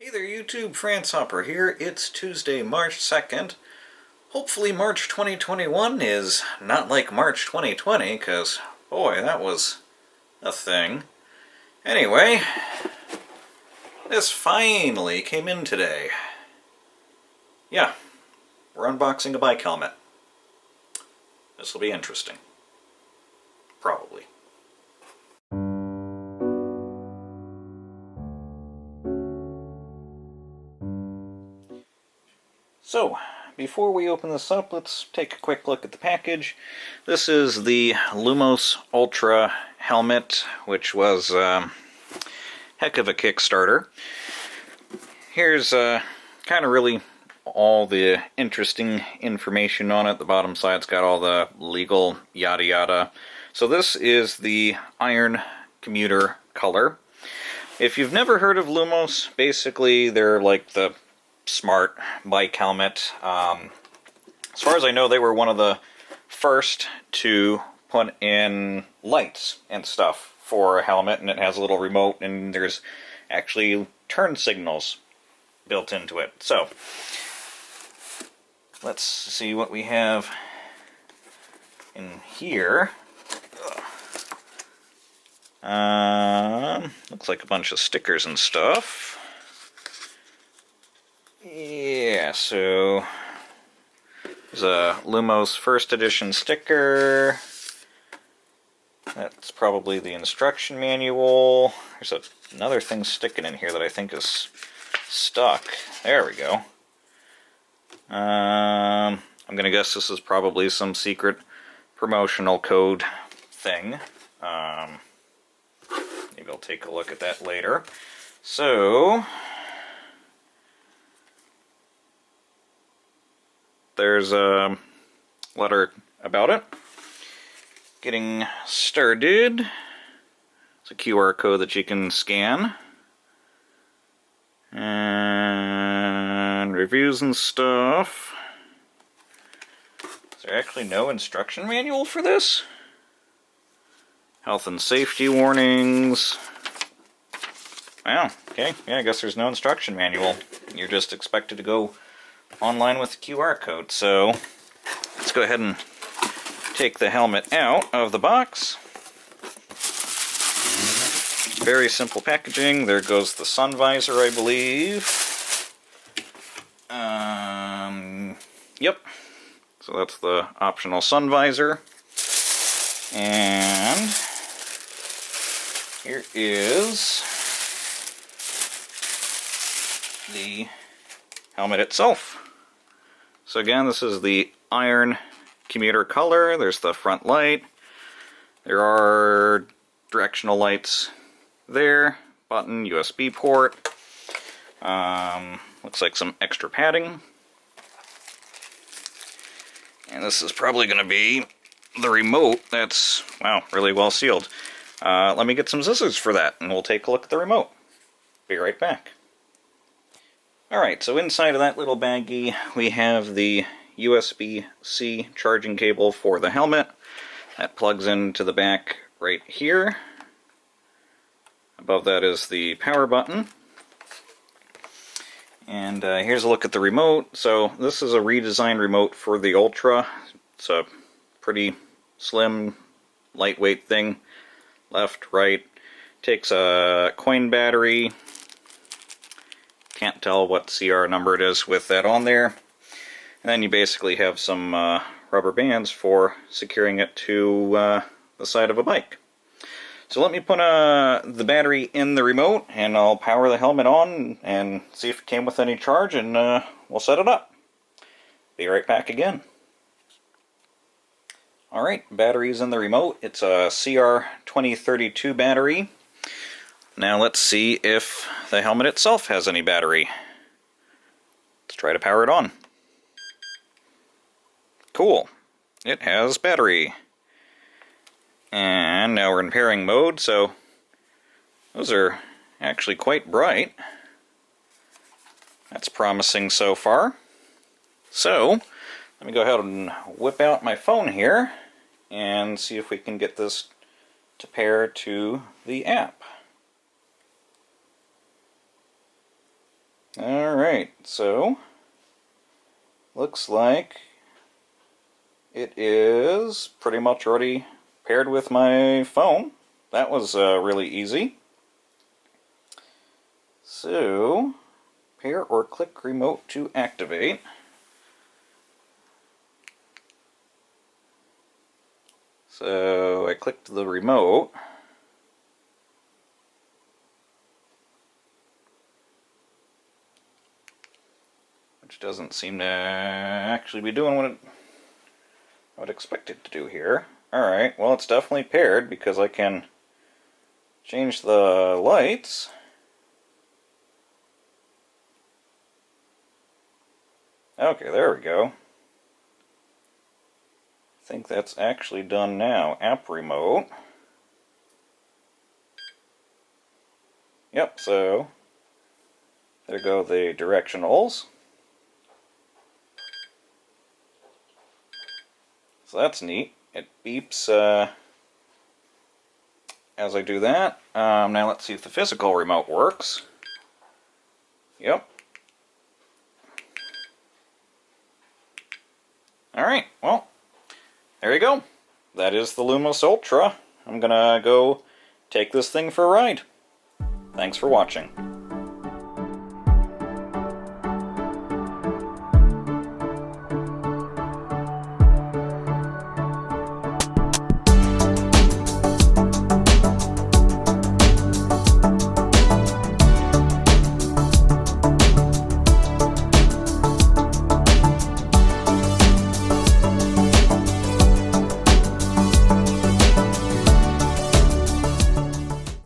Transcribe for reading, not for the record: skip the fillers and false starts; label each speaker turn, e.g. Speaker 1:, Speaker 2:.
Speaker 1: Hey there YouTube, France Hopper here. It's Tuesday, March 2nd. Hopefully March 2021 is not like March 2020, because boy, that was a thing. Anyway, this finally came in today. Yeah, we're unboxing a bike helmet. This will be interesting. Probably. So, before we open this up, let's take a quick look at the package. This is the Lumos Ultra helmet, which was heck of a Kickstarter. Here's kind of really all the interesting information on it. The bottom side's got all the legal yada yada. So this is the iron commuter color. If you've never heard of Lumos, basically they're like the smart bike helmet. As far as I know, they were one of the first to put in lights and stuff for a helmet, and it has a little remote, and there's actually turn signals built into it. So, let's see what we have in here. Looks like a bunch of stickers and stuff. Yeah, so there's a Lumos first edition sticker. That's probably the instruction manual. There's another thing sticking in here that I think is stuck. There we go. I'm gonna guess this is probably some secret promotional code thing. Maybe I'll take a look at that later. So there's a letter about it. Getting started. It's a QR code that you can scan. And reviews and stuff. Is there actually no instruction manual for this? Health and safety warnings. Wow, okay, yeah, I guess there's no instruction manual. You're just expected to go online with the QR code. So let's go ahead and take the helmet out of the box. Very simple packaging. There goes the sun visor, I believe. Yep. So that's the optional sun visor. And here is the helmet itself. So again, this is the iron commuter color. There's the front light. There are directional lights there. Button, USB port. Looks like some extra padding. And this is probably going to be the remote that's, wow, really well sealed. Let me get some scissors for that, and we'll take a look at the remote. Be right back. Alright, so inside of that little baggie, we have the USB-C charging cable for the helmet. That plugs into the back right here. Above that is the power button. And here's a look at the remote. So this is a redesigned remote for the Ultra. It's a pretty slim, lightweight thing. Left, right. Takes a coin battery. Can't tell what CR number it is with that on there. And then you basically have some rubber bands for securing it to the side of a bike. So let me put the battery in the remote, and I'll power the helmet on and see if it came with any charge, and we'll set it up. Be right back again. Alright, battery's in the remote. It's a CR2032 battery. Now let's see if the helmet itself has any battery. Let's try to power it on. Cool. It has battery. And now we're in pairing mode, so those are actually quite bright. That's promising so far. So, let me go ahead and whip out my phone here and see if we can get this to pair to the app. Alright, so looks like it is pretty much already paired with my phone. That was really easy. So, pair or click remote to activate. So I clicked the remote. Which doesn't seem to actually be doing what I would expect it to do here. Alright, well it's definitely paired because I can change the lights. Okay, there we go. I think that's actually done now. App remote. Yep, so there go the directionals. So that's neat. It beeps as I do that. Now let's see if the physical remote works. Yep. Alright, well, there you go. That is the Lumos Ultra. I'm gonna go take this thing for a ride. Thanks for watching.